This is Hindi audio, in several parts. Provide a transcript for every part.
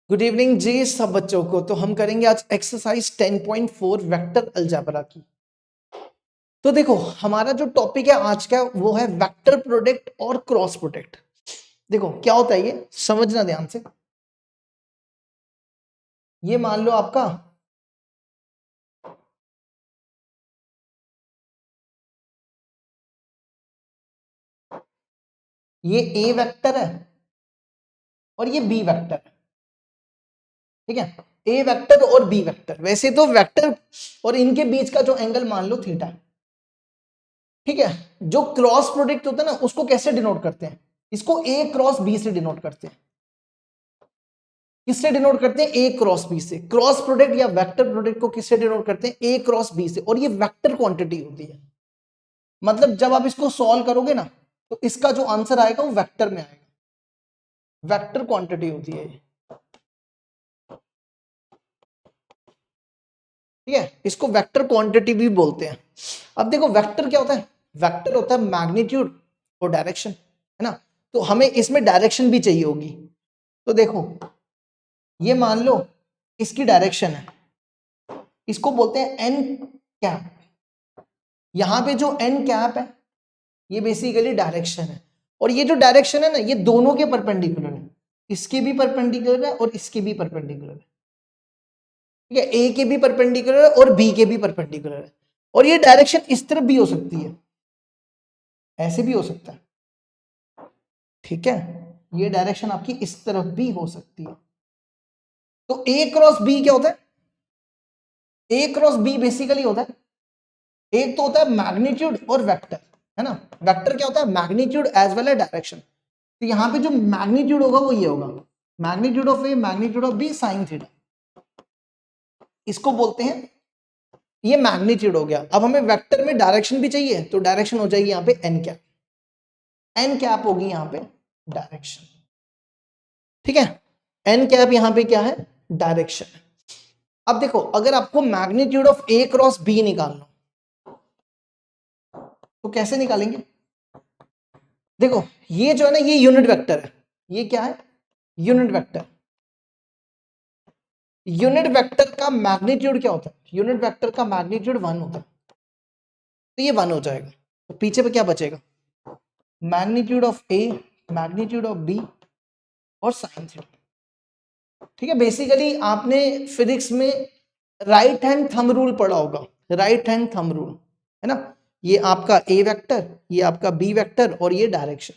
गुड इवनिंग जी सब बच्चों को। तो हम करेंगे आज एक्सरसाइज 10.4 वेक्टर अलजेब्रा की। तो देखो हमारा जो टॉपिक है आज का वो है वेक्टर प्रोडक्ट और क्रॉस प्रोडक्ट। देखो क्या होता है ये समझना ध्यान से। ये मान लो आपका ये ए वेक्टर है और ये बी वेक्टर है। ठीक है, ए वेक्टर और बी वेक्टर। वैसे तो वेक्टर और इनके बीच का जो एंगल मान लो थीटा। ठीक है, जो क्रॉस प्रोडक्ट होता है ना उसको कैसे डिनोट करते हैं? इसको ए क्रॉस बी से डिनोट करते हैं। किससे डिनोट करते हैं? ए क्रॉस बी से। क्रॉस प्रोडक्ट या वेक्टर प्रोडक्ट को किससे डिनोट करते हैं? ए क्रॉस बी से। और ये वेक्टर क्वांटिटी होती है। मतलब जब आप इसको सॉल्व करोगे ना तो इसका जो आंसर आएगा वो वेक्टर में आएगा। वेक्टर क्वांटिटी होती है ये। ठीक है, इसको वेक्टर क्वांटिटी भी बोलते हैं। अब देखो वेक्टर क्या होता है? वेक्टर होता है मैग्नीट्यूड और डायरेक्शन, है ना। तो हमें इसमें डायरेक्शन भी चाहिए होगी। तो देखो ये मान लो इसकी डायरेक्शन है, इसको बोलते हैं एन कैप। यहां पे जो एन कैप है ये बेसिकली डायरेक्शन है। और ये जो डायरेक्शन है ना ये दोनों के परपेंडिकुलर है। इसके भी परपेंडिकुलर है और इसके भी परपेंडिकुलर है। ठीक है, ए के भी परपेंडिकुलर है और बी के भी परपेंडिकुलर है। और ये डायरेक्शन इस तरफ भी हो सकती है, ऐसे भी हो सकता है। ठीक है, ये डायरेक्शन आपकी इस तरफ भी हो सकती है। तो ए क्रॉस बी क्या होता है? ए क्रॉस बी बेसिकली होता है, एक तो होता है मैग्नीट्यूड और वेक्टर, है ना। वेक्टर क्या होता है? Magnitude as well as direction. तो यहां पे जो मैग्नीट्यूड होगा वो ये होगा, magnitude of A magnitude of B sine theta. इसको बोलते हैं, ये मैग्नीट्यूड हो गया। अब हमें वेक्टर में डायरेक्शन भी चाहिए तो डायरेक्शन हो जाएगी यहां पे एन कैप। एन कैप होगी यहां पे डायरेक्शन। ठीक है, एन कैप यहां पे क्या है? डायरेक्शन। अब देखो अगर आपको magnitude of A cross B निकालना तो कैसे निकालेंगे? देखो ये जो है ना ये यूनिट वेक्टर है। ये क्या है? Unit vector. यूनिट वेक्टर का मैग्नीट्यूड क्या होता है? यूनिट वेक्टर का मैग्नीट्यूड 1 होता है। तो ये 1 हो जाएगा। तो पीछे पे क्या बचेगा? Magnitude of A, magnitude of B और साइन थीटा। ठीक है, बेसिकली आपने फिजिक्स में राइट हैंड थंब रूल पढ़ा होगा। राइट हैंड थंब रूल, है ना। ये आपका ए वेक्टर, ये आपका बी वेक्टर और ये डायरेक्शन।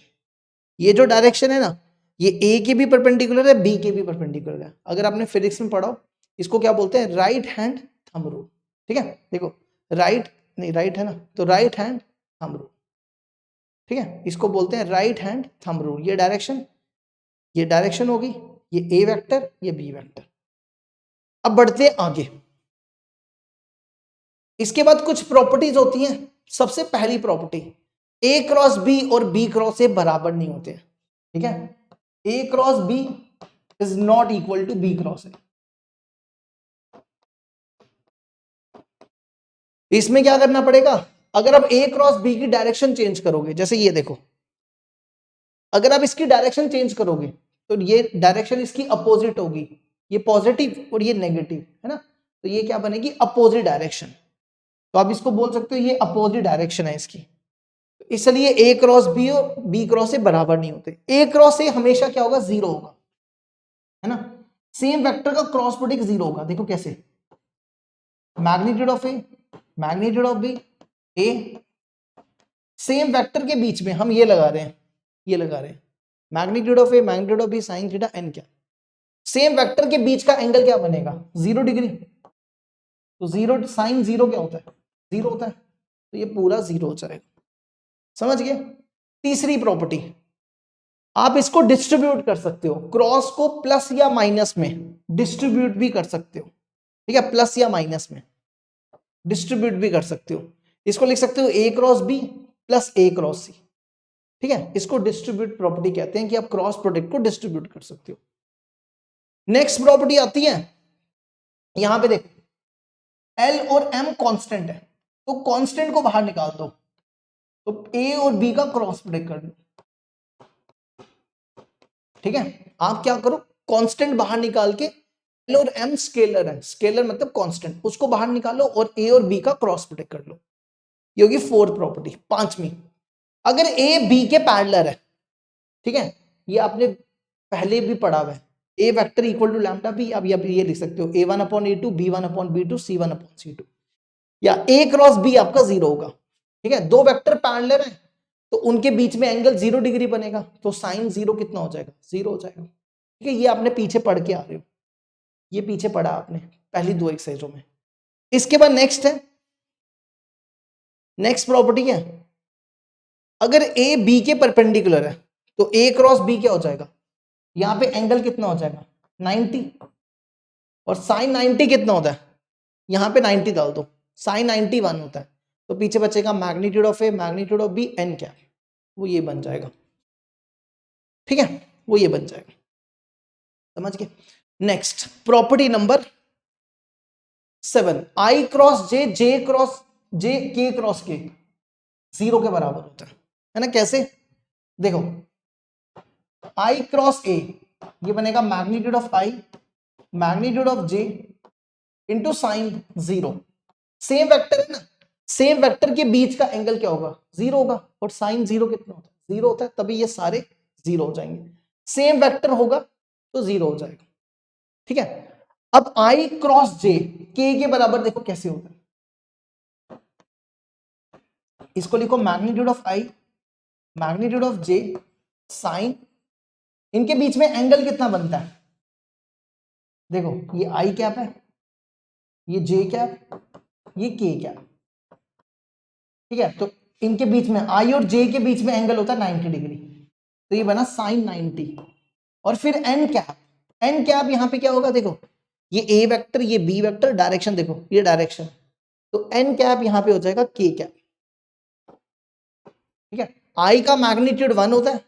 ये जो डायरेक्शन है ना ये ए के भी परपेंडिकुलर है, बी के भी परपेंडिकुलर है। अगर आपने फिजिक्स में पढ़ा हो इसको क्या बोलते हैं? Right hand thumb rule. ठीक है, देखो राइट नहीं राइट है ना, तो राइट हैंड थंब रूल। ठीक है, इसको बोलते हैं राइट हैंड थंब रूल। ये डायरेक्शन होगी, ये ए वेक्टर, ये बी वेक्टर। अब बढ़ते हैं आगे। इसके बाद कुछ प्रॉपर्टीज होती हैं। सबसे पहली प्रॉपर्टी, ए क्रॉस बी और बी क्रॉस ए बराबर नहीं होते। ठीक है, A cross B is not equal to B cross A. इसमें क्या करना पड़ेगा? अगर आप ए क्रॉस बी की डायरेक्शन चेंज करोगे, जैसे ये देखो, अगर आप इसकी डायरेक्शन चेंज करोगे तो ये डायरेक्शन इसकी अपोजिट होगी। ये पॉजिटिव और ये नेगेटिव, है ना। तो ये क्या बनेगी? Opposite direction. तो आप इसको बोल सकते हो ये अपोजिट डायरेक्शन है इसकी। तो इसलिए ए क्रॉस बी और बी क्रॉस ए बराबर नहीं होते। ए क्रॉस ए हमेशा क्या होगा? 0 होगा, है ना। सेम वेक्टर का क्रॉस प्रोडक्ट 0 होगा। देखो कैसे? Magnitude of A, magnitude of B, A. Same vector के बीच में हम ये लगा रहे हैं, ये लगा रहे हैं magnitude of A magnitude of B sine theta N. क्या सेम वेक्टर के बीच का एंगल क्या बनेगा? 0 डिग्री। तो 0 साइन 0 क्या होता है? 0 होता है। तो ये पूरा 0 हो जाएगा। समझ गए? तीसरी प्रॉपर्टी, आप इसको डिस्ट्रीब्यूट कर सकते हो। क्रॉस को प्लस या माइनस में डिस्ट्रीब्यूट भी कर सकते हो। ठीक है, प्लस या माइनस में डिस्ट्रीब्यूट भी कर सकते हो। इसको लिख सकते हो ए cross B plus A cross सी। ठीक है, इसको डिस्ट्रीब्यूट प्रॉपर्टी कहते हैं कि आप क्रॉस प्रोडक्ट को डिस्ट्रीब्यूट कर सकते हो। नेक्स्ट प्रॉपर्टी आती है, यहां पे देखो एल और एम कांस्टेंट है तो कांस्टेंट को बाहर निकाल दो तो ए और बी का क्रॉस प्रोडक्ट कर दो। ठीक है, आप क्या करो? कांस्टेंट बाहर निकाल के, एल और एम स्केलर है, स्केलर मतलब कांस्टेंट, उसको बाहर निकालो और ए और बी का क्रॉस प्रोडक्ट कर लो। ये होगी फोर्थ प्रॉपर्टी। पांचवी, अगर ए बी के पैरेलल है, ठीक है, ये आपने पहले भी पढ़ा हुआ है, A vector equal to lambda B, अब ये लिख सकते हो a1 upon a2, b1 upon b2, c1 upon c2, या a क्रॉस b आपका जीरो होगा, ठीक है। दो वेक्टर पैरेलल है तो उनके बीच में एंगल 0 डिग्री बनेगा, तो साइन 0 कितना हो जाएगा, 0 हो जाएगा, ठीक है। ये आपने पीछे पढ़ के आ रहे हो, ये पीछे पढ़ा आपने पहली दो एक्सरसाइजों में। इसके बाद नेक्स्ट है, नेक्स्ट प्रॉपर्टी है, अगर ए बी के परपेंडिकुलर है तो ए क्रॉस बी क्या हो जाएगा, यहां पे एंगल कितना हो जाएगा 90, और साइन 90 कितना होता है, यहां पे 90 डाल दो, साइन 90 1 होता है, तो पीछे बचेगा magnitude of A magnitude of B N क्या, वो ये बन जाएगा, ठीक है, वो ये बन जाएगा, समझ गए। नेक्स्ट प्रॉपर्टी नंबर 7, आई क्रॉस जे, जे क्रॉस जे, के क्रॉस के 0 के बराबर होता है ना। कैसे, देखो आई क्रॉस ए, ये बनेगा magnitude of I magnitude of J into sine 0, same vector है ना, सेम वेक्टर के बीच का एंगल क्या होगा 0 होगा, और साइन 0 कितना होता है 0 होता है, तभी ये सारे 0 हो जाएंगे, सेम वेक्टर होगा तो 0 हो जाएगा, ठीक है। अब आई क्रॉस जे के बराबर देखो कैसे होता है, इसको लिखो magnitude of I magnitude of J sine, इनके बीच में एंगल कितना बनता है, देखो ये आई कैप है, ये जे कैप, ये के कैप, ठीक है। तो इनके बीच में आई और जे के बीच में एंगल होता है 90 डिग्री, तो ये बना साइन 90, और फिर एन कैप, एन कैप यहां पे क्या होगा, देखो ये ए वेक्टर ये बी वेक्टर, डायरेक्शन देखो ये डायरेक्शन, तो एन कैप यहां पे हो जाएगा के कैप, ठीक है। आई का मैग्नीट्यूड 1 होता है,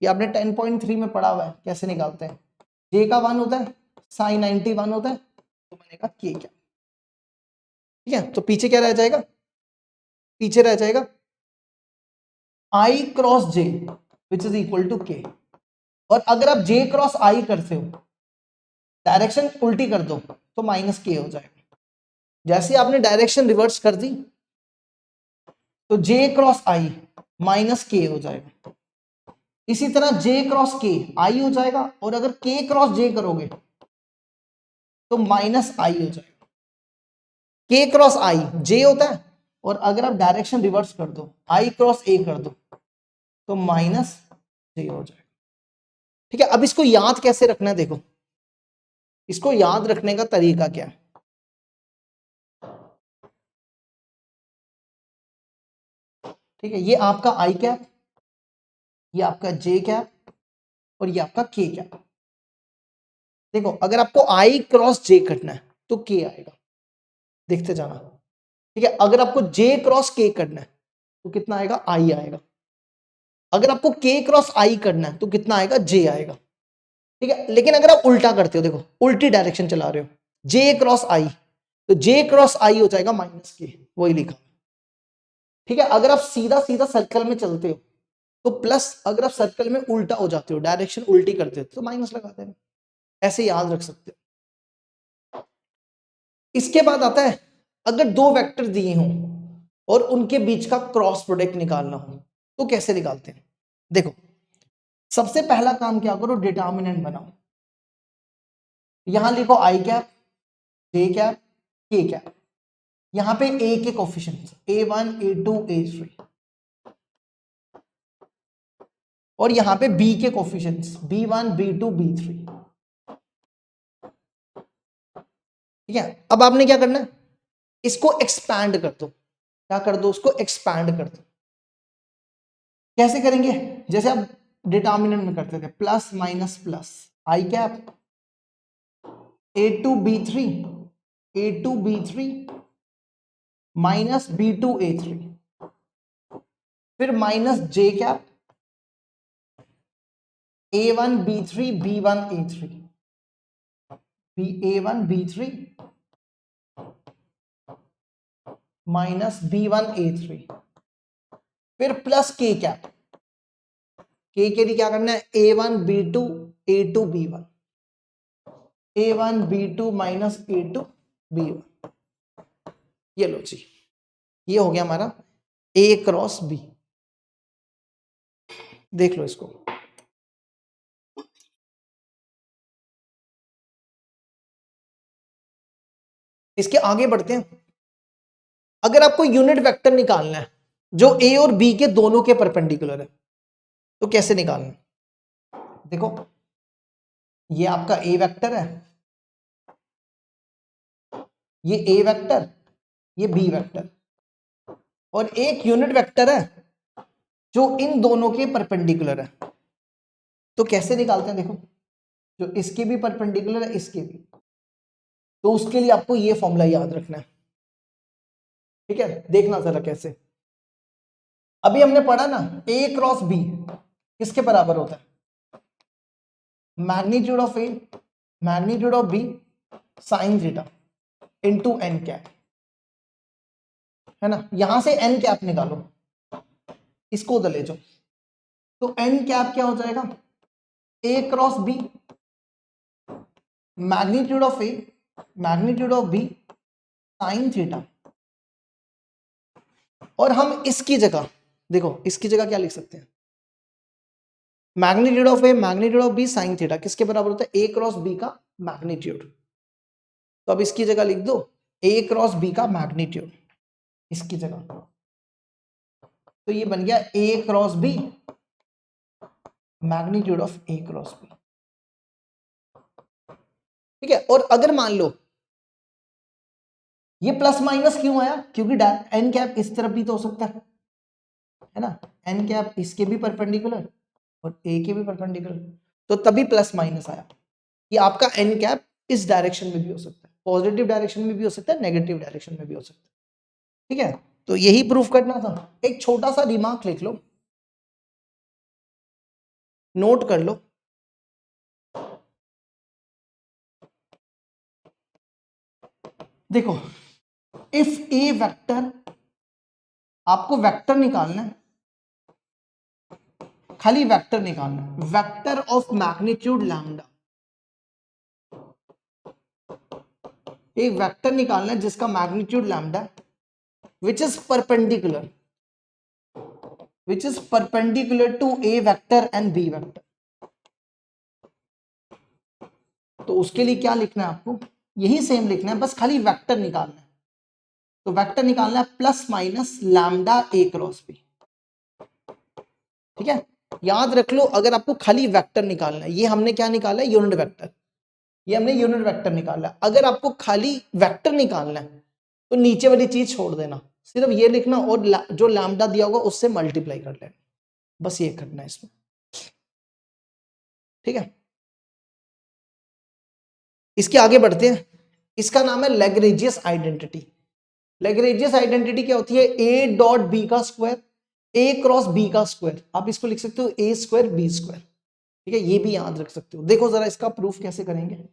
ये आपने 10.3 में पढ़ा हुआ है कैसे निकालते हैं, जे का 1 होता है, साइन 90 1 होता है, तो बनेगा के कैप, ठीक है। तो पीछे क्या रह जाएगा, पीछे रह जाएगा I cross J which is equal to K, और अगर आप जे क्रॉस आई करते हो, डायरेक्शन उल्टी कर दो तो माइनस के हो जाएगा, जैसे आपने डायरेक्शन रिवर्स कर दी तो जे क्रॉस आई माइनस के हो जाएगा, इसी तरह जे क्रॉस के आई हो जाएगा, और अगर के क्रॉस जे करोगे तो माइनस आई हो जाएगा, के क्रॉस आई जे होता है, और अगर आप डायरेक्शन रिवर्स कर दो आई क्रॉस ए कर दो तो माइनस जे हो जाएगा, ठीक है। अब इसको याद कैसे रखना है, देखो इसको याद रखने का तरीका क्या है, ठीक है। ये आपका आई कैप, ये आपका जे कैप, और ये आपका के कैप, देखो अगर आपको आई क्रॉस जे करना है तो के आएगा, देखते जाना, ठीक है। अगर आपको जे क्रॉस के करना है तो कितना आएगा, आई आएगा, अगर आपको के क्रॉस आई करना है तो कितना आएगा, जे आएगा, ठीक है। लेकिन अगर आप उल्टा करते हो, देखो उल्टी डायरेक्शन चला रहे हो, जे क्रॉस आई, तो जे क्रॉस आई हो जाएगा माइनस के, वही लिखा, ठीक है। अगर आप सीधा सीधा सर्कल में चलते हो तो प्लस, अगर आप सर्कल में उल्टा हो जाते हो डायरेक्शन उल्टी करते हो तो माइनस लगा देना, ऐसे याद रख सकते हो। इसके बाद आता है, अगर दो वेक्टर दिए हों और उनके बीच का क्रॉस प्रोडक्ट निकालना हो तो कैसे निकालते हैं, देखो सबसे पहला काम क्या करो, डिटर्मिनेंट बनाओ, यहां लिखो आई कैप जे कैप के कैप, यहां पे ए के कोफिशिएंट्स a1 a2 a3, और यहां पे बी के कोफिशिएंट्स b1 b2 b3, ठीक है। अब आपने क्या करना है, इसको एक्सपैंड कर दो, क्या कर दो, उसको एक्सपैंड कर दो, कैसे करेंगे, जैसे आप डिटर्मिनेंट में करते थे plus minus plus, I cap a2 b3 a2 b3 minus b2 a3, फिर माइनस जे cap a1 b3 b1 a3 a1 b3 minus b1 a3, फिर प्लस के कैप, के लिए क्या करना है a1 b2 A2B1, A1B2 minus A2B1, ये लो जी, ये हो गया हमारा A क्रॉस B। देख लो इसको, इसके आगे बढ़ते हैं। अगर आपको यूनिट वेक्टर निकालना है जो A और B के दोनों के परपेंडिकुलर है, तो कैसे निकालना है? देखो, ये आपका A वेक्टर है, ये A वेक्टर, ये B वेक्टर, और एक यूनिट वेक्टर है जो इन दोनों के परपेंडिकुलर है। तो कैसे निकालते हैं? देखो, जो इसके भी परपेंडिकुलर है, इसके भी, तो उसके लिए आपको ये फॉर्मूला याद रखना है। ठीक है, देखना जरा कैसे। अभी हमने पढ़ा ना, A क्रॉस B किसके बराबर होता है? Magnitude of A magnitude of B sine theta into N cap, है ना। यहां से एन कैप निकालो, इसको उधर ले जाओ, तो एन कैप क्या हो जाएगा? A cross B magnitude of A magnitude of B sine theta. और हम इसकी जगह, देखो इसकी जगह क्या लिख सकते हैं? Magnitude of A magnitude of B sine theta किसके बराबर होता है? A क्रॉस B का मैग्नीट्यूड। तो अब इसकी जगह लिख दो A क्रॉस B का मैग्नीट्यूड, इसकी जगह, तो ये बन गया A cross B magnitude of A cross B। ठीक है, और अगर मान लो ये प्लस माइनस क्यों आया? क्योंकि एन कैप इस तरफ भी तो हो सकता है ना, एन कैप इसके भी परपेंडिकुलर और ए के भी परपेंडिकुलर, तो तभी प्लस माइनस आया कि आपका एन कैप इस डायरेक्शन में भी हो सकता है, पॉजिटिव डायरेक्शन में भी हो सकता है, नेगेटिव डायरेक्शन में भी हो सकता है। ठीक है, तो यही प्रूफ करना था। एक छोटा सा रिमार्क लिख लो, नोट कर लो, देखो, इफ ए वेक्टर, आपको वेक्टर निकालना है, खाली वेक्टर निकालना है, वेक्टर ऑफ मैग्नीट्यूड लैम्डा, एक वेक्टर निकालना है जिसका magnitude lambda which is perpendicular to A vector and B vector। तो उसके लिए क्या लिखना है आपको? यही सेम लिखना है, बस खाली वेक्टर निकालना है। तो वेक्टर निकालना है plus minus lambda A cross B। ठीक है, याद रख लो, अगर आपको खाली वेक्टर निकालना है, ये हमने क्या निकाला है? यूनिट वेक्टर, ये हमने यूनिट वेक्टर निकाला है। अगर आपको खाली वेक्टर निकालना है तो नीचे वाली चीज छोड़ देना, सिर्फ ये लिखना और जो लैम्डा दिया होगा उससे मल्टीप्लाई कर लेना, बस ये करना है इसमें। ठीक है, इसके आगे बढ़ते हैं। इसका नाम है लैग्रेंजियस आइडेंटिटी। लैग्रेंजियस आइडेंटिटी क्या होती है? ए डॉट बी का स्क्वायर, ए क्रॉस बी का स्क्वायर, आप इसको लिख सकते हो ए स्क्वायर बी स्क्वायर। ठीक है, ये भी याद रख सकते हो। देखो जरा इसका प्रूफ कैसे करेंगे।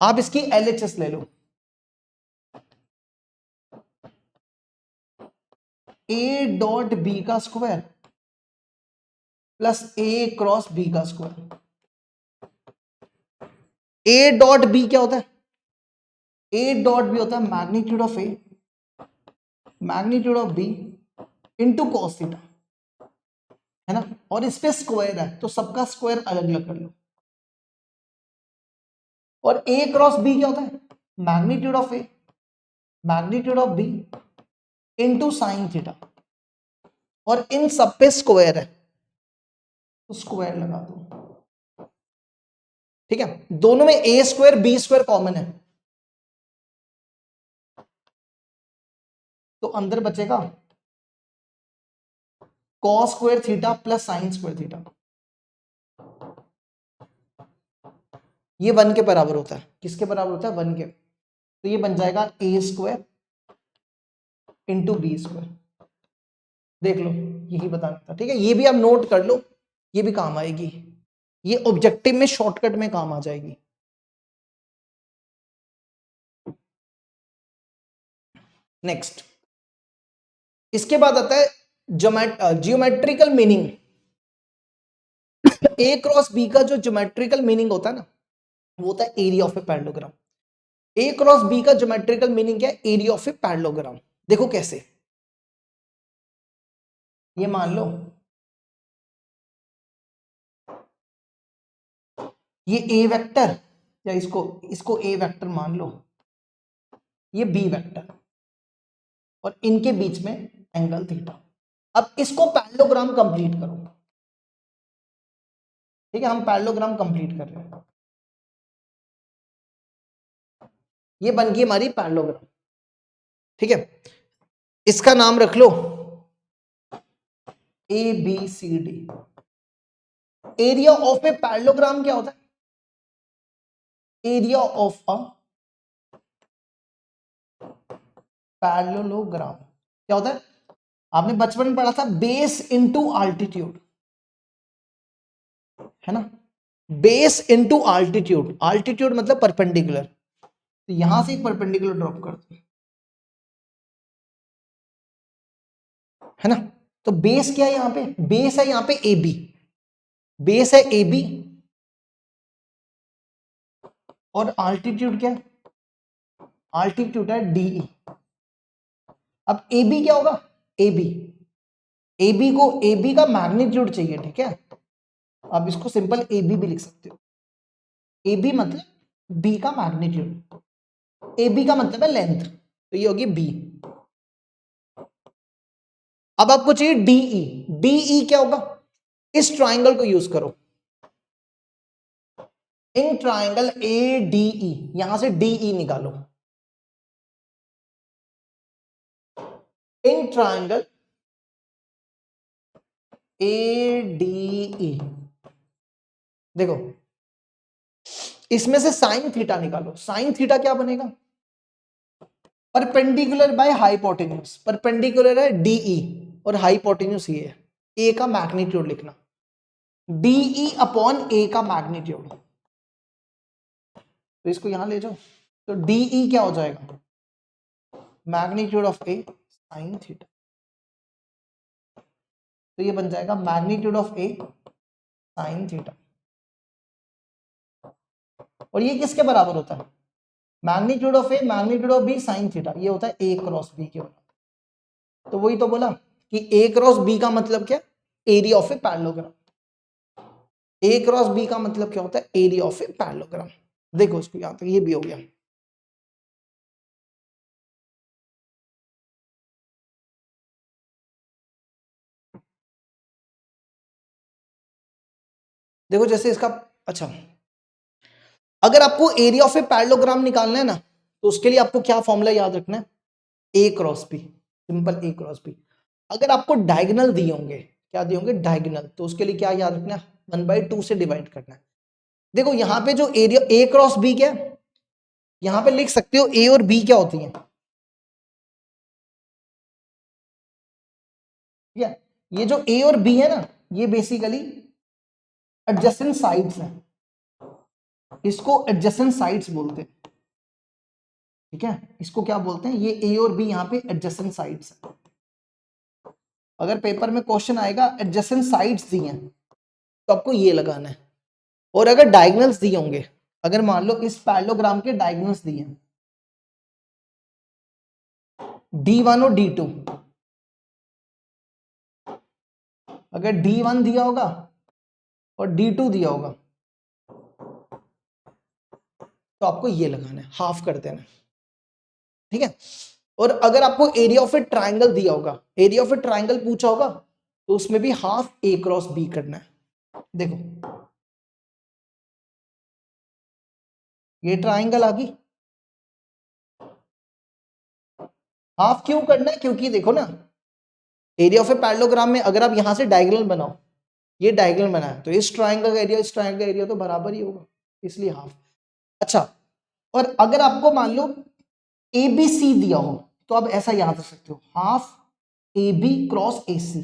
आप इसकी एलएचएस ले लो, ए डॉट बी का square plus A cross B का स्क्वायर। ए डॉट बी क्या होता है? ए डॉट बी होता है magnitude of A magnitude of B into cos theta, है ना। और इस पे स्क्वायर है तो सबका स्क्वायर अलग अलग कर लो। और ए क्रॉस बी क्या होता है? Magnitude of A magnitude of B into sine theta, और इन सब पे स्क्वायर है तो स्क्वायर लगा दो। ठीक है, दोनों में ए स्क्वायर बी स्क्वायर कॉमन है, तो अंदर बचेगा cos square theta plus sine square theta. ये 1 के बराबर होता है। किसके बराबर होता है? 1 के। तो ये बन जाएगा ए स्क्वायर इंटू बी स्क्वायर। देख लो, यही बताना था। ठीक है, ये भी आप नोट कर लो, ये भी काम आएगी, ये ऑब्जेक्टिव में शॉर्टकट में काम आ जाएगी। नेक्स्ट, इसके बाद आता है जियोमेट्रिकल मीनिंग, ए क्रॉस बी का जो ज्योमेट्रिकल मीनिंग होता है ना, वो होता है area of a parallelogram. A cross B का ज्योमेट्रिकल मीनिंग क्या है? Area of a parallelogram. देखो कैसे, ये मान लो ये ए वेक्टर, या इसको इसको ए वेक्टर मान लो, ये बी वेक्टर, और इनके बीच में एंगल थीटा। अब इसको पैरेललोग्राम कंप्लीट करो। ठीक है, हम पैरेललोग्राम कंप्लीट कर रहे हैं। ये बन गई हमारी पैरेललोग्राम। ठीक है, इसका नाम रख लो A B C D. Area of a parallelogram क्या होता है? एरिया ऑफ अ पैरेललोग्राम क्या होता है? आपने बचपन में पढ़ा था, बेस इनटू आल्टीट्यूड, है ना? बेस इनटू आल्टीट्यूड, आल्टीट्यूड मतलब परपेंडिकुलर। तो यहां से एक परपेंडिकुलर ड्रॉप कर दो, है ना? तो बेस क्या है यहां पे? बेस है यहां पे ए बी, बेस है ए बी, और आल्टीट्यूड क्या है? आल्टीट्यूड है डीई। अब ए बी क्या होगा? ए बी, ए बी को, ए बी का मैग्नीट्यूड चाहिए, ठीक है? आप इसको सिंपल ए बी भी लिख सकते हो। ए बी मतलब बी का मैग्नीट्यूड, ए बी का मतलब है लेंथ, तो ये होगी बी। अब आपको चाहिए डीई, डीई क्या होगा? इस ट्राइंगल को यूज करो, इन ट्राइंगल ए डीई, यहां से डीई निकालो, इन ट्राइंगल ए डी। देखो इसमें से साइन थीटा निकालो, साइन थीटा क्या बनेगा? परपेंडिकुलर बाय हाइपोटेन्यूज, परपेंडिकुलर है डीई और हाइपोटेन्यूज ये है, ए का मैग्नीट्यूड लिखना, डीई अपॉन ए का मैग्नीट्यूड। तो इसको यहां ले जाओ, तो डीई क्या हो जाएगा? Magnitude of A sine theta. तो ये बन जाएगा magnitude of A sine theta. और ये किसके बराबर होता है? Magnitude of A magnitude of B sine theta, ये होता है ए क्रॉस बी के बराबर। तो वही तो बोला कि ए क्रॉस बी का मतलब क्या? Area of a parallelogram. A cross B का मतलब क्या होता है? Area of a parallelogram. देखो इसको यहां तक, ये भी हो गया। देखो जैसे इसका, अच्छा, अगर आपको एरिया ऑफ ए पैरेललोग्राम निकालना है ना, तो उसके लिए आपको क्या फॉर्मूला याद रखना है? A cross B, simple A cross B. अगर आपको डायगोनल दिए होंगे, क्या दिए होंगे? डायगोनल, तो उसके लिए क्या याद रखना है? 1/2 से डिवाइड करना है। देखो यहाँ पे जो एरिया ए क्रॉस बी क्या है, यहाँ पे लिख सकते हो ए और बी क्या होती है, ठीक है? ये जो ए और बी है ना, ये बेसिकली एडजेसेंट साइड्स हैं, इसको एडजेसेंट साइड्स बोलते हैं, ठीक है? इसको क्या बोलते हैं? ये ए और बी यहाँ पे एडजेसेंट साइड्स है। अगर पेपर में क्वेश्चन आएगा एडजेसेंट साइड्स दिए हैं, तो आपको ये लगाना है। और अगर डायगोनल्स दिए होंगे, अगर मान लो इस पैरेललोग्राम के डायगोनल्स दिए हैं D1 और D2, अगर D1 दिया होगा और D2 दिया होगा, तो आपको ये लगाना है, हाफ कर देना, ठीक है? और अगर आपको एरिया ऑफ ए ट्राइंगल दिया होगा, एरिया ऑफ ए ट्राइंगल पूछा होगा, तो उसमें भी हाफ ए क्रॉस बी करना है। देखो ये ट्राइंगल आ गई, हाफ क्यों करना है? क्योंकि देखो ना, एरिया ऑफ ए पैरेललोग्राम में अगर आप यहां से डायगोनल बनाओ, ये डायगोनल बनाया, तो इस ट्राइंगल का एरिया इस ट्राइंगल का एरिया तो बराबर ही होगा, इसलिए हाफ। अच्छा, और अगर आपको मान लो ए बी सी दिया हो, तो आप ऐसा याद रख सकते हो, half A B cross A C,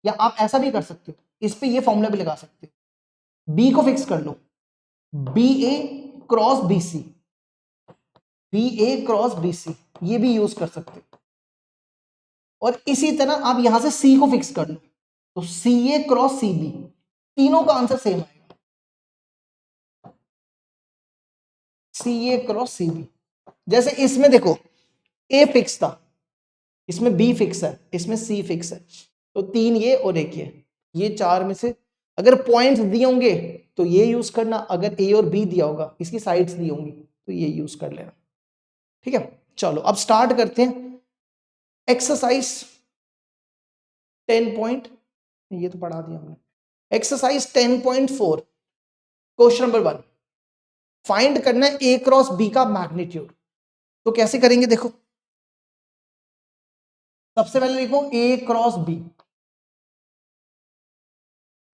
या आप ऐसा भी कर सकते हो, इस पे ये फॉर्मूला भी लगा सकते हो, बी को फिक्स कर लो, B A cross B C, B A cross B सी, ये भी यूज कर सकते हो। और इसी तरह आप यहां से सी को फिक्स कर लो, तो सी ए क्रॉस सी बी, तीनों का आंसर सेम आएगा, सी ए क्रॉस सी बी। जैसे इसमें देखो ए फिक्स था, इसमें बी फिक्स है, इसमें सी फिक्स है, तो तीन ये और एक ये चार में से अगर पॉइंट्स दिए होंगे तो ये यूज करना, अगर ए और बी दिया होगा, इसकी साइड्स दी होंगी तो ये यूज कर लेना। ठीक है, चलो अब स्टार्ट करते हैं एक्सरसाइज 10 पॉइंट, ये तो पढ़ा दिया हमने। एक्सरसाइज 10.4 क्वेश्चन नंबर 1, फाइंड करना है ए क्रॉस बी का मैग्नीट्यूड। तो कैसे करेंगे देखो, सबसे पहले लिखो ए क्रॉस बी,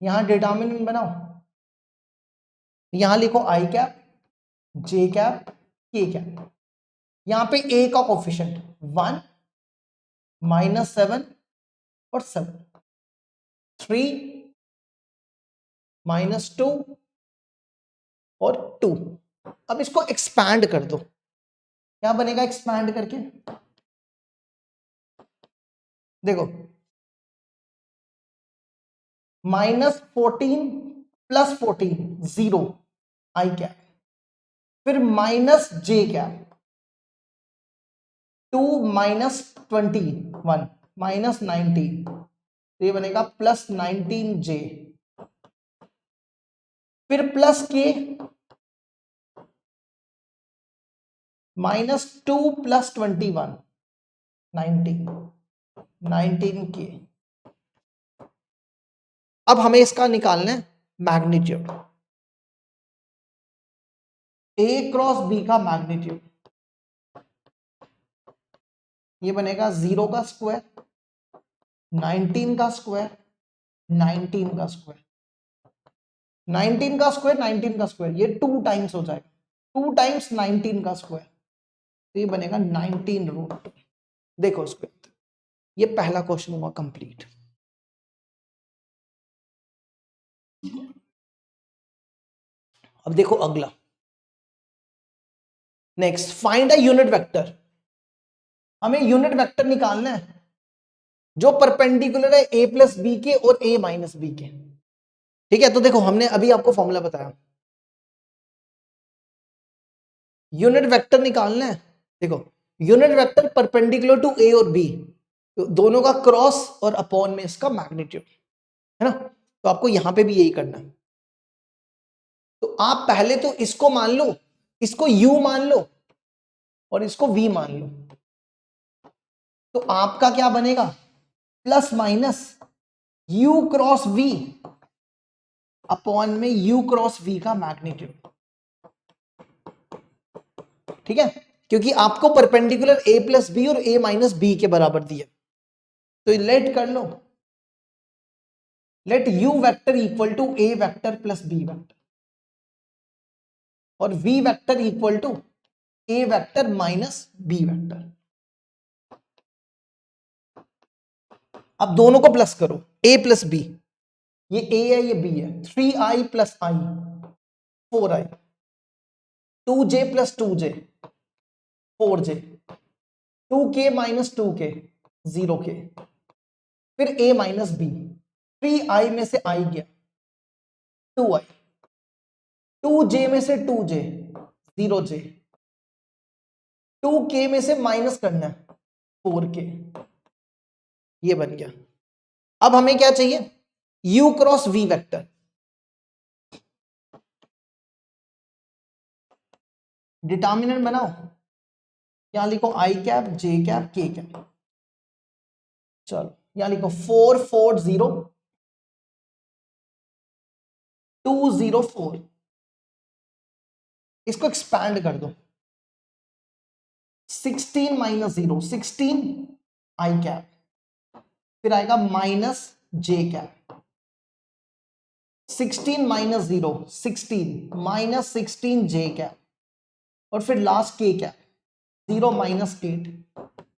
यहां डिटर्मिनेंट बनाओ, यहां लिखो आई कैप, जे कैप, के कैप, यहां पे ए का कोफिशिएंट 1, -7 और 7, 3, -2 और 2। अब इसको एक्सपैंड कर दो, क्या बनेगा एक्सपैंड करके, देखो -14 + 14 0 आई कैप, फिर -j कैप, 2 - 21 -19, तो ये बनेगा +19j, फिर प्लस के -2 + 21 19 के। अब हमें इसका निकालना है मैग्नीट्यूड, ए क्रॉस बी का मैग्नीट्यूड, ये बनेगा 0 का स्क्वायर, 19 का स्क्वायर, 19 का स्क्वायर, 19 का स्क्वायर, 19 का स्क्वायर, ये 2 टाइम्स हो जाएगा, 2 टाइम्स 19 का स्क्वायर, तो ये बनेगा 19√2। देखो इसको, ये पहला क्वेश्चन हुआ कंप्लीट। अब देखो अगला, next find a unit vector. हमें यूनिट वेक्टर निकालना है जो परपेंडिकुलर है a + b के और a - b के। ठीक है, तो देखो हमने अभी आपको फॉर्मूला बताया, यूनिट वेक्टर निकालना है, देखो unit vector perpendicular to a और b, तो दोनों का क्रॉस और अपॉन में इसका मैग्नीट्यूड, है ना, तो आपको यहां पे भी यही करना है। तो आप पहले तो इसको मान लो, इसको u मान लो और इसको v मान लो, तो आपका क्या बनेगा, plus minus u cross v upon में u क्रॉस v का मैग्नीट्यूड। ठीक है, क्योंकि आपको परपेंडिकुलर a + b और a - b के बराबर दिया, तो लेट कर लो, let u vector equal to a vector plus b vector और v vector equal to a vector minus b vector. अब दोनों को प्लस करो, a + b, ये a है ये b है, 3i + i 4i, 2j + 2j 4j, 2k - 2k 0k, फिर a - b, 3i में से i गया 2i, 2j में से 2j 0j, 2k में से माइनस करना है 4k, ये बन गया। अब हमें क्या चाहिए, u cross v vector, determinant बनाओ, यहां लिखो आई कैप, जे कैप, के कैप, चलो यहां लिखो 4 4 0 2 0 4, इसको एक्सपैंड कर दो, 16 - 0 16 आई कैप, फिर आएगा -j कैप, 16 - 0 16 -16 j कैप, और फिर लास्ट के कैप, 0 - 8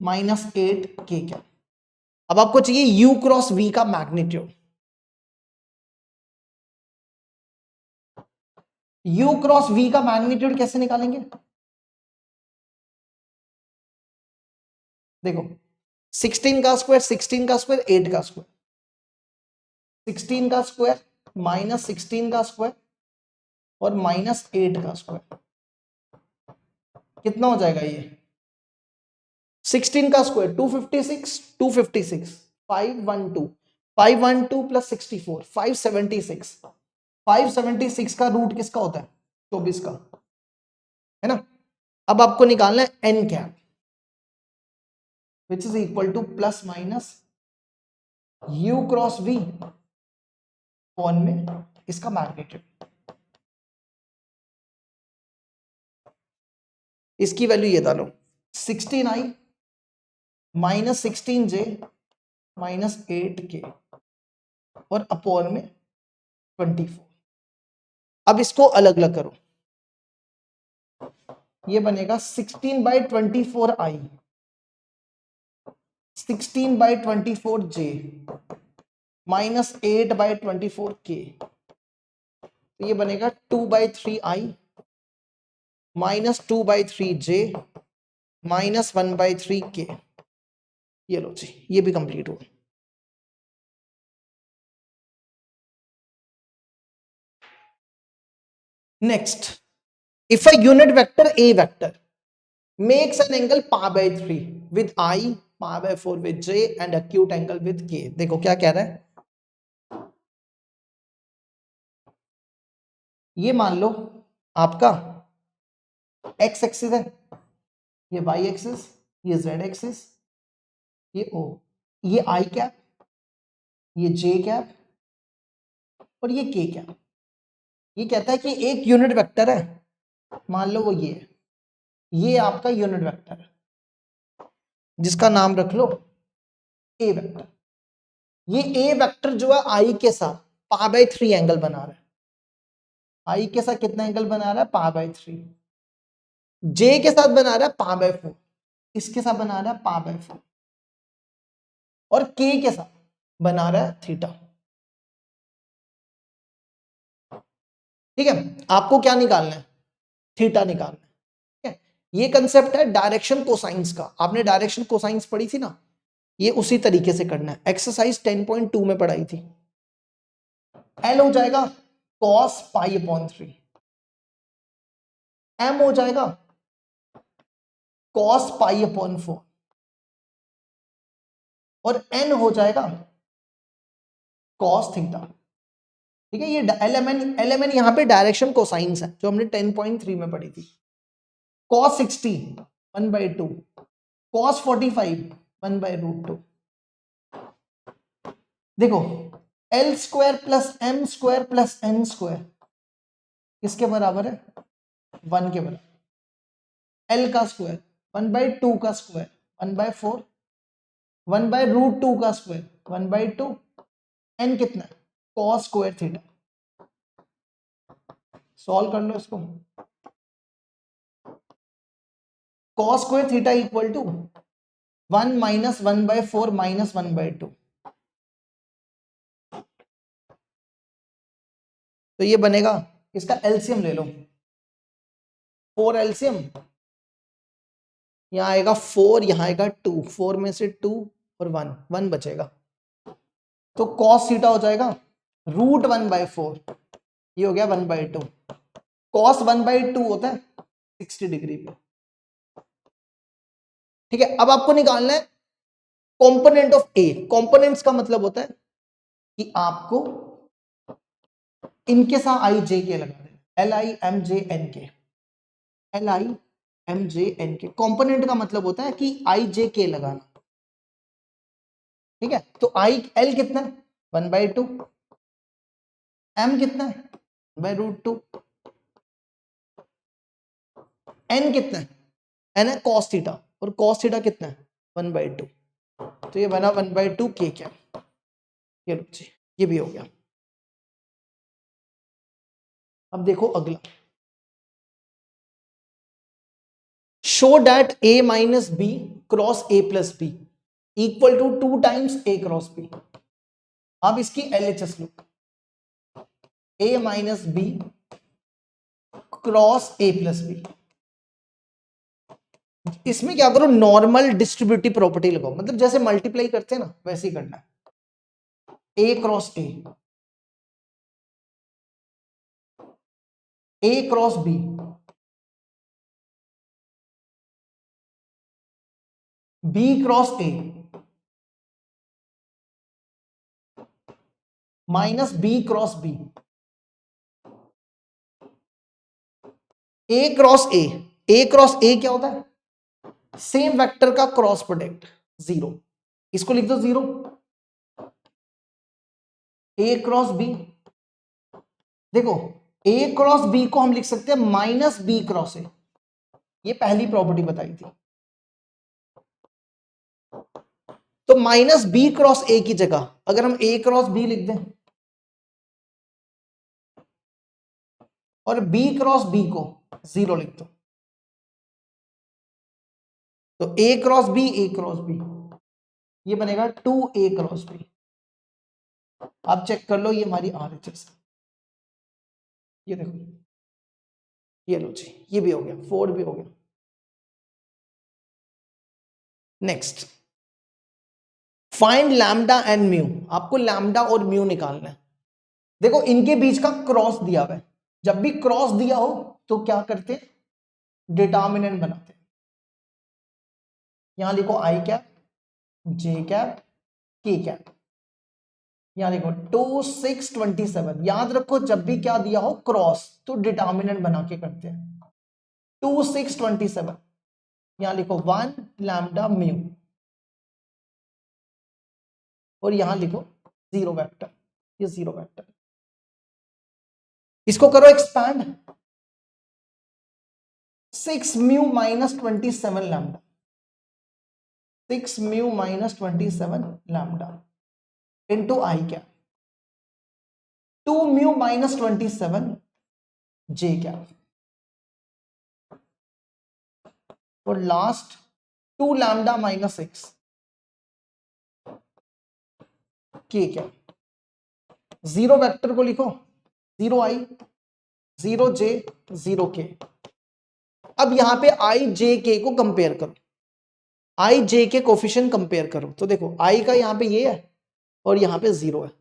-8 के कैप। अब आपको चाहिए u क्रॉस v का मैग्नीट्यूड, u क्रॉस v का मैग्नीट्यूड कैसे निकालेंगे, देखो 16 का स्क्वायर, 16 का स्क्वायर, 8 का स्क्वायर, 16 का स्क्वायर माइनस 16 का स्क्वायर और माइनस 8 का स्क्वायर, कितना हो जाएगा ये? 16 का स्क्वायर 256, 256, 512, 512 प्लस 64, 576, 576 का रूट किसका होता है? 24 का, है ना। अब आपको निकालना है N cap, which is equal to plus minus U cross V कौन में इसका मैग्नीट्यूड। इसकी वैल्यू ये डालो, 16i minus 16j minus 8k और अपॉन में 24। अब इसको अलग अलग करो, ये बनेगा 16/24i, 16/24j माइनस 8/24k, तो ये बनेगा 2/3i minus 2/3j minus 1/3k। ये लो जी, ये भी कंप्लीट हुआ। Next, if a unit vector a vector makes an angle pi/3 with I, pi/4 with j and acute angle with k, देखो क्या कह रहा है, ये मान लो आपका x एक्सिस है, ये y एक्सिस, ये z एक्सिस, ये o, ये i कैप, ये j कैप और ये k कैप। ये कहता है कि एक यूनिट वेक्टर है, मान लो वो ये है, ये आपका यूनिट वेक्टर है जिसका नाम रख लो ए वेक्टर। ये ए वेक्टर जो है आई के साथ π/3 एंगल बना रहा है, आई के साथ कितना एंगल बना रहा है? π/3। जे के साथ बना रहा है π/4, इसके साथ बना रहा है π/4 और के के साथ बना रहा है थीटा। ठीक है, आपको क्या निकालना है? थीटा निकालना है। ठीक है, ये कंसेप्ट है डायरेक्शन कोसाइंस का, आपने डायरेक्शन कोसाइंस पढ़ी थी ना, ये उसी तरीके से करना है। एक्सरसाइज 10.2 में पढ़ाई थी। एल हो जाएगा cos π/3, एम हो जाएगा cos π/4 और एन हो जाएगा cos थीटा। ठीक है, ये एल एम एन यहां पे डायरेक्शन कोसाइंस है जो हमने 10.3 में पढ़ी थी। cos 60 1/2, cos 45 1/√2। देखो L square plus M square plus N square किसके बराबर है? 1 के बराबर। एल का स्क्वायर 1/2 का स्क्वायर 1/4, 1/√2 का स्क्वायर 1/2, एन कितना है? cos square theta. सॉल्व कर लो इसको। cos square theta equal to 1 minus 1/4 minus 1/2, तो ये बनेगा, इसका एलसीएम ले लो, 4 एलसीएम, यहां आएगा 4, यहां आएगा 2, 4 में से 2 और 1 बचेगा, तो cos थीटा हो जाएगा √1/4, ये हो गया 1/2। cos 1/2 होता है 60 डिग्री पे। ठीक है, अब आपको निकालना है कंपोनेंट ऑफ ए। कंपोनेंट्स का मतलब होता है कि आपको इनके साथ आई जे के लगा देना, LIMJNK, LIMJNK। कंपोनेंट का मतलब होता है कि आई जे के लगाना। ठीक है, तो आई एल कितना है? 1/2, एम कितना है? 1/√2, एन कितना है? एन है cos थीटा, और cos थीटा कितना है? 1/2, तो ये बना 1/2 के क्या। ये लो जी, ये भी हो गया। अब देखो अगला, show that a minus B cross a plus B equal to 2 times a cross b। अब इसकी LHS लो, a minus B cross a plus B, इसमें क्या करो, नॉर्मल डिस्ट्रीब्यूटिव प्रॉपर्टी लगाओ, मतलब जैसे मल्टीप्लाई करते हैं ना वैसे ही करना है। A cross A cross B, B cross A, minus B cross B, A cross A cross A क्या होता है, सेम वेक्टर का क्रॉस प्रोडक्ट, जीरो, इसको लिख दो जीरो। ए क्रॉस बी, देखो ए क्रॉस बी को हम लिख सकते हैं माइनस बी क्रॉस ए, ये पहली प्रॉपर्टी बताई थी। तो माइनस बी क्रॉस ए की जगह अगर हम ए क्रॉस बी लिख दें और बी क्रॉस बी को जीरो लिख दो, तो ए cross B, A cross B, ये बनेगा 2a क्रॉस बी। आप चेक कर लो, ये हमारी RHS, ये देखो, ये लो जी, ये भी हो गया, 4 भी हो गया। Next, find lambda and mu, आपको लैम्डा और म्यू निकालना है। देखो इनके बीच का क्रॉस दिया हुआ है, जब भी क्रॉस दिया हो तो क्या करते हैं, डिटर्मिनेंट बनाते हैं। यहां लिखो आई कैप, जे कैप, के कैप, यहां लिखो 2 6 27। याद रखो जब भी क्या दिया हो क्रॉस तो डिटर्मिनेंट बना के करते हैं। 2 6 27, यहां लिखो 1 लैम्डा म्यू, और यहां लिखो जीरो वेक्टर, ये जीरो वेक्टर। इसको करो expand, 6 mu minus 27 lambda, 6 mu minus 27 lambda into I cap, 2 mu minus 27 J cap, और last 2 lambda minus 6 K cap. Zero vector को लिखो, 0 आई, 0 जे, 0 के। अब यहां पे आई जे के को कंपेयर करो, आई जे के कोफिशिएंट कंपेयर करो, तो देखो आई का यहां पे ये है और यहां पे 0 है,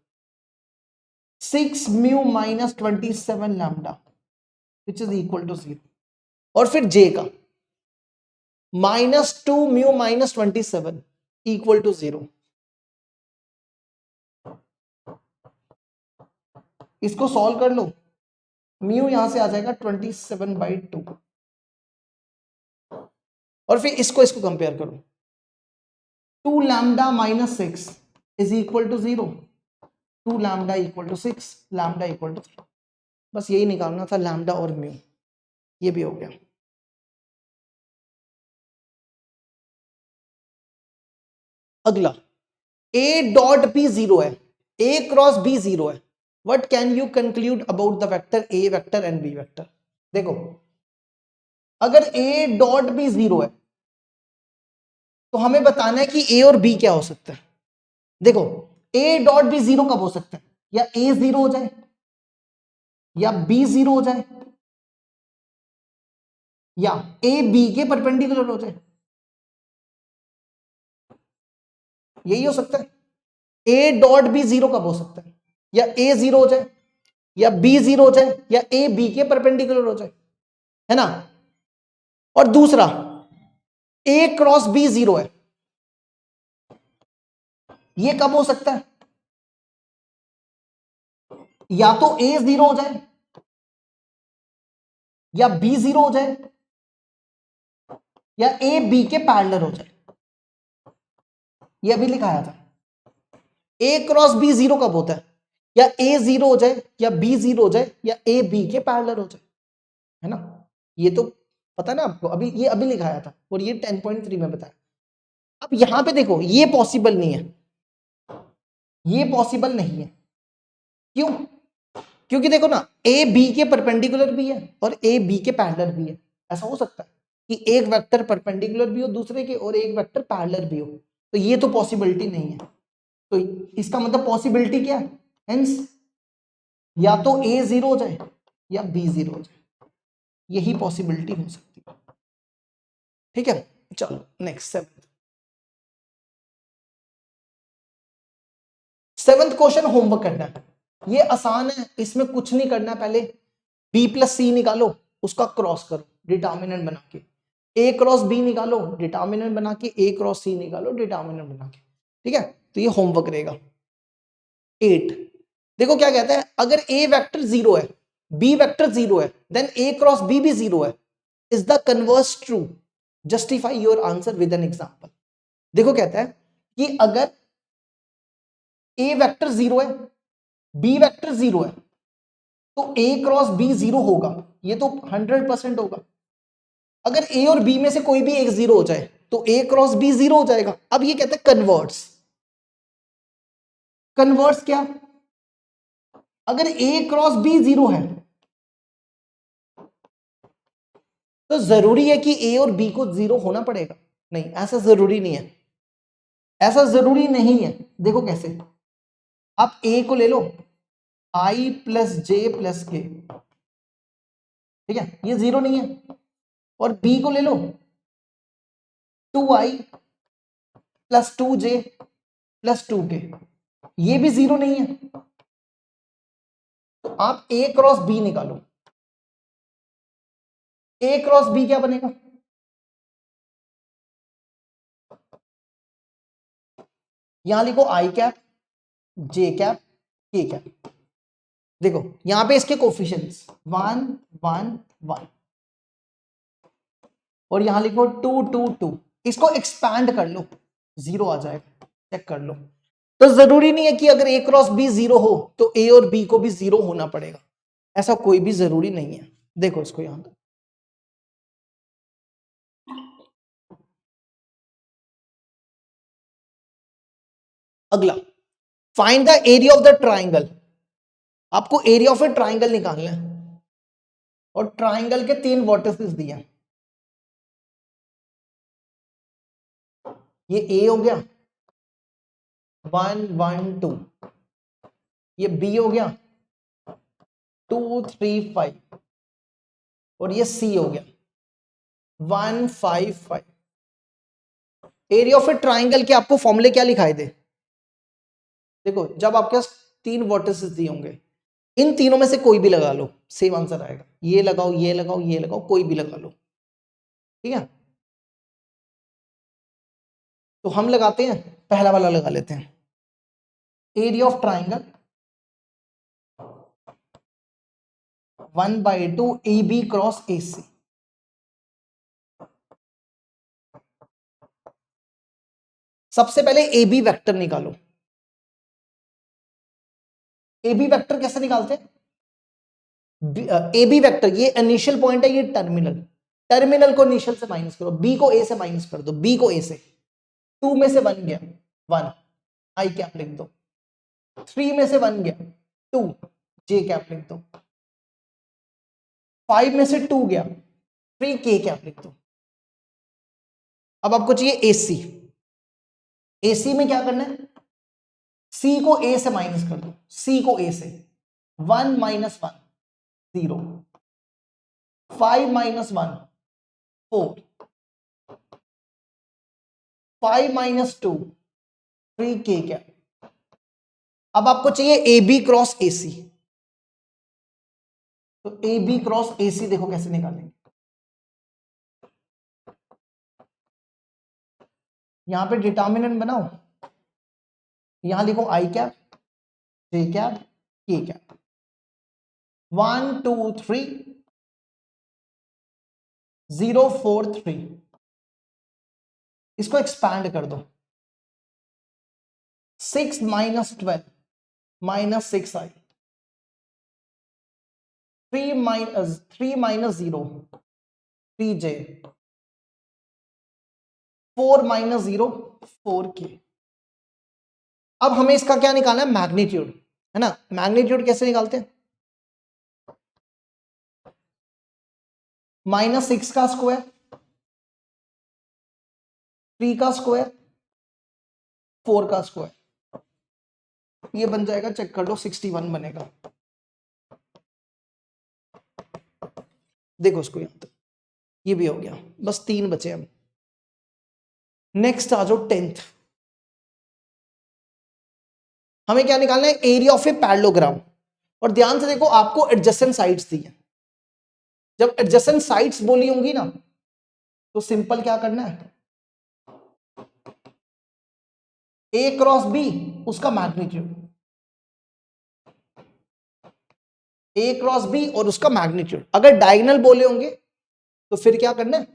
6 mu minus 27 lambda which is equal to 0, और फिर जे का minus 2 mu minus 27 equal to 0। इसको सॉल्व कर लो, म्यू यहां से आ जाएगा 27/2, और फिर इसको कंपेयर करो, 2 lambda minus 6 is equal to 0, 2 lambda equal to 6, lambda equal to 3। बस यही निकालना था, लैम्डा और म्यू, ये भी हो गया। अगला, ए डॉट बी 0 है, ए क्रॉस बी 0 है, what can you conclude about the vector A vector and B vector. देखो अगर ए डॉट बी 0 है तो हमें बताना है कि ए और बी क्या हो सकता है। देखो ए डॉट बी 0 कब हो सकता है, या ए 0 हो जाए, या बी 0 हो जाए, या ए बी के परपेंडिकुलर हो जाए, यही हो सकता है। ए डॉट बी 0 कब हो सकता है, या ए 0 हो जाए, या बी 0 हो जाए, या ए बी के परपेंडिकुलर हो जाए, है ना। और दूसरा, ए क्रॉस बी 0 है, ये कब हो सकता है, या तो ए 0 हो जाए, या बी 0 हो जाए, या ए बी के पैरेलल हो जाए। ये अभी लिखाया था, ए क्रॉस बी 0 कब होता है, या ए 0 हो जाए, या बी 0 हो जाए, या ए बी के पैरेलल हो जाए, है ना। ये तो पता ना आपको, अभी ये अभी लिखाया था, और ये 10.3 में बताया। अब यहां पे देखो ये पॉसिबल नहीं है, ये पॉसिबल नहीं है, क्यों, क्योंकि देखो ना ए बी के परपेंडिकुलर भी है और ए बी के पैरेलल भी है। ऐसा हो सकता है कि एक वेक्टर परपेंडिकुलर भी हो दूसरे के और एक वेक्टर पैरेलल भी हो, तो ये तो पॉसिबिलिटी नहीं है। तो इसका मतलब पॉसिबिलिटी क्या है, हेंस या तो ए 0 हो जाए या बी 0 हो जाए, यही पॉसिबिलिटी हो सकती है, ठीक है। चलो नेक्स्ट सेवंथ क्वेश्चन होमवर्क करना है, ये आसान है, इसमें कुछ नहीं करना, पहले b प्लस सी निकालो, उसका क्रॉस करो डिटर्मिनेंट बना के, a क्रॉस b निकालो डिटर्मिनेंट बना के, a क्रॉस c निकालो डिटर्मिनेंट बना के, ठीक है। तो ये होमवर्क रहेगा। 8 देखो क्या कहता है, अगर a वेक्टर 0 है, b वेक्टर 0 है, देन a क्रॉस b भी 0 है, is the converse true, justify your answer with an example. देखो कहता है कि अगर a वेक्टर 0 है, b वेक्टर 0 है, तो a क्रॉस b 0 होगा, ये तो 100% होगा। अगर a और b में से कोई भी एक 0 हो जाए तो a क्रॉस b 0 हो जाएगा। अब ये कहते हैं कन्वर्ट्स, कन्वर्ट्स क्या, अगर a क्रॉस b 0 है तो जरूरी है कि a और b को 0 होना पड़ेगा? नहीं, ऐसा जरूरी नहीं है, ऐसा जरूरी नहीं है। देखो कैसे, आप a को ले लो i प्लस जे प्लस के, ठीक है, ये 0 नहीं है, और b को ले लो 2i plus 2j plus 2k, ये भी 0 नहीं है। तो आप a क्रॉस b निकालो, a क्रॉस b क्या बनेगा, यहां लिखो i cap j cap k cap. देखो यहां पे इसके कोफिशिएंट्स 1 1 1, और यहां लिखो 2 2 2, इसको एक्सपैंड कर लो, 0 आ जाएगा, चेक कर लो। तो जरूरी नहीं है कि अगर a क्रॉस b 0 हो तो a और b को भी 0 होना पड़ेगा, ऐसा कोई भी जरूरी नहीं है। देखो इसको यहां तक, अगला, find the area of the triangle. आपको एरिया ऑफ ए ट्राइंगल निकालना है, और ट्राइंगल के 3 वर्टिसेस दिए हैं, ये a हो गया 1 1 2, ये b हो गया 2 3 5, और ये c हो गया 1 5 5। एरिया ऑफ ए ट्राइंगल के आपको फॉर्मूले क्या लिखाए थे, देखो जब आपके पास 3 वर्टिसेस दिए होंगे, इन तीनों में से कोई भी लगा लो, सेम आंसर आएगा, ये लगाओ ये लगाओ ये लगाओ, कोई भी लगा लो, ठीक है। तो हम लगाते हैं, पहला वाला लगा लेते हैं, area of triangle 1/2 AB cross AC। सबसे पहले AB वेक्टर निकालो। AB वेक्टर कैसे निकालते हैं, AB वेक्टर, ये इनिशियल पॉइंट है, ये टर्मिनल, टर्मिनल को इनिशियल से माइनस करो, B को A से माइनस कर दो, B को A से, 2 में से 1 गया 1, आई कैप लिख दो, 3 में से 1 गया 2, J कैप लिख दो, 5 में से 2 गया 3, K कैप लिख दो। अब आपको चाहिए AC, AC में क्या करना है, C को A से माइनस कर दो, C को A से, 1 minus 1 0, 5 minus 1 4, 5 minus 2 3, K cap. अब आपको चाहिए AB क्रॉस AC, तो AB क्रॉस AC देखो कैसे निकालेंगे, यहां पे डिटर्मिनेंट बनाओ, यहां लिखो I cap J cap K cap, 1 2 3 0 4 3, इसको एक्सपैंड कर दो, 6 minus 12 minus 6i, 3 minus 0 3j, 4 minus 0 4k। अब हमें इसका क्या निकालना है, मैग्नीट्यूड, है ना। मैग्नीट्यूड कैसे निकालते हैं, -6 का स्क्वायर, 3 का स्क्वायर, 4 का स्क्वायर, ये बन जाएगा, चेक कर लो 61 बनेगा। देखो इसको यहां तक, ये भी हो गया, बस 3 बचे हम। नेक्स्ट आ जाओ 10th। हमें क्या निकालना है? Area of a parallelogram. और ध्यान से देखो, आपको एडजेसेंट साइड्स दी है। जब एडजेसेंट साइड्स बोली होंगी ना, तो सिंपल क्या करना है, ए क्रॉस बी, उसका मैग्नीट्यूड, ए क्रॉस बी और उसका मैग्नीट्यूड। अगर डायगोनल बोले होंगे तो फिर क्या करना है,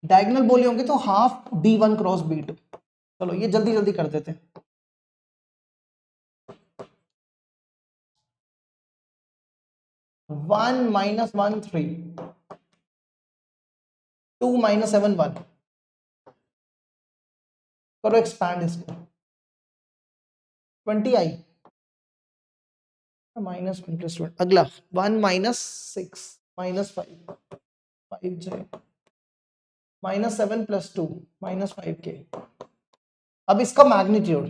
डायगोनल बोले होंगे तो हाफ b1 क्रॉस b2। चलो ये जल्दी जल्दी कर देते हैं। 1 - 1 3, 2 - 7 1। करो एक्सपैंड इसको, 20 आई -1 + 1। अगला 1 - 6 - 5 5j -7 + 2 -5k। अब इसका मैग्नीट्यूड,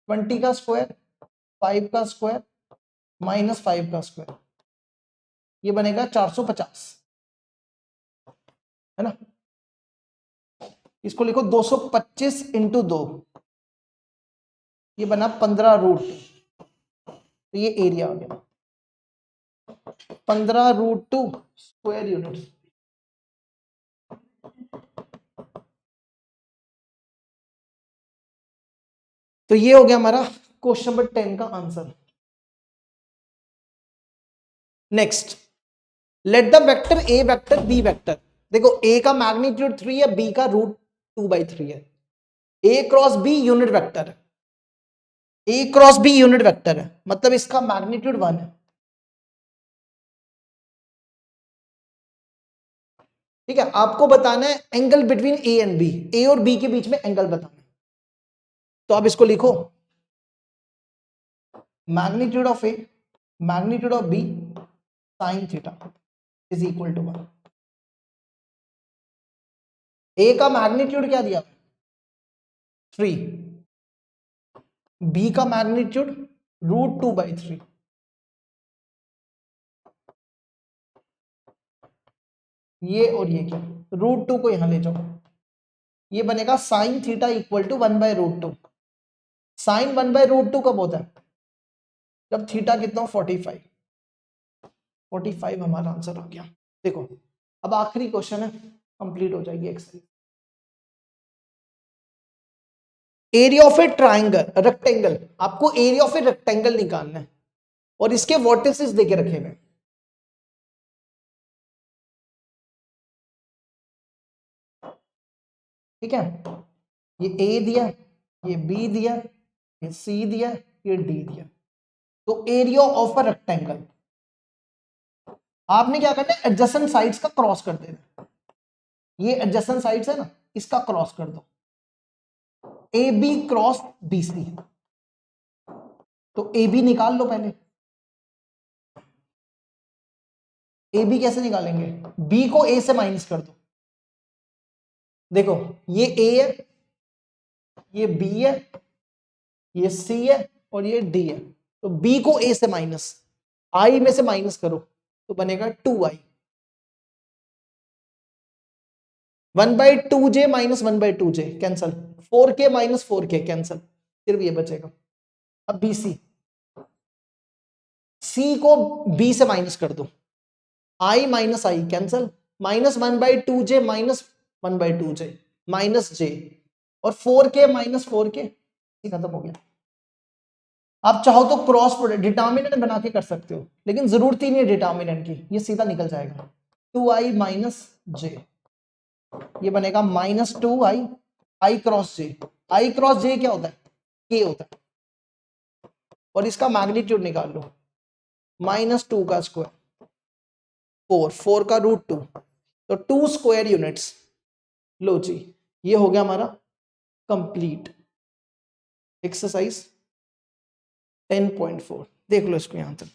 20 का स्क्वायर, 5 का स्क्वायर -5 का स्क्वायर, ये बनेगा 450, है ना। इसको लिखो 225 × 2, ये बना 15√2। तो ये एरिया आ गया 15√2 स्क्वायर यूनिट। तो ये हो गया हमारा क्वेश्चन नंबर 10 का answer. Next, let the vector A vector B vector. देखो ए का मैग्नीट्यूड 3 है, बी का √2/3 है। A cross B unit vector है, A cross B unit vector है, मतलब इसका मैग्नीट्यूड 1 है। ठीक है, आपको बताना है angle between A and B, A और बी के बीच में एंगल बताना है। तो आप इसको लिखो, magnitude of A magnitude of B sine theta is equal to 1। A का मैग्नीट्यूड क्या दिया, 3, बी का मैग्नीट्यूड √2/3। ये और ये क्या, √2 को यहां ले जाओ, ये बनेगा sine theta equal to 1/√2। Sine 1/√2 कब होता है, जब थीटा कितना हो 45। 45 हमारा आंसर हो गया। देखो अब आखिरी क्वेश्चन है, कंप्लीट हो जाएगी exercise. Area of A triangle rectangle, आपको एरिया ऑफ ए रेक्टेंगल निकालना है और इसके वर्टिसेस देके रखे हुए। ठीक है, ये ए दिया, ये बी दिया, ये सी दिया, ये डी दिया। तो एरिया ऑफ अ रेक्टेंगल, आपने क्या करना है, एडजेसेंट साइड्स का क्रॉस कर देना। ये एडजेसेंट साइड्स है ना, इसका क्रॉस कर दो, A B cross B C. तो ए बी निकाल लो पहले। ए बी कैसे निकालेंगे, बी को ए से माइनस कर दो। देखो ये ए है, ये बी है, ये सी है और ये डी है। तो बी को ए से माइनस, आई में से माइनस करो तो बनेगा 2i। 1/2j - 1/2j cancel, 4k - 4k cancel, सिर्फ ये बचेगा। अब बी सी, सी को बी से माइनस कर दो, i - i cancel, -1/2j - 1/2j -j, और 4k - 4k खत्म हो गया। आप चाहो तो क्रॉस प्रोडक्ट डिटर्मिनेंट बना के कर सकते हो, लेकिन जरूरत ही नहीं है डिटर्मिनेंट की, ये सीधा निकल जाएगा। 2i - j, ये बनेगा -2i, i cross j। i cross j क्या होता है, k होता है। और इसका मैग्नीट्यूड निकाल लो, -2 का स्क्वायर 4, 4 का √2, तो 2 स्क्वायर यूनिट्स। लो जी, ये हो गया हमारा कंप्लीट एक्सरसाइज 10.4। देख लो इसको यहां तक।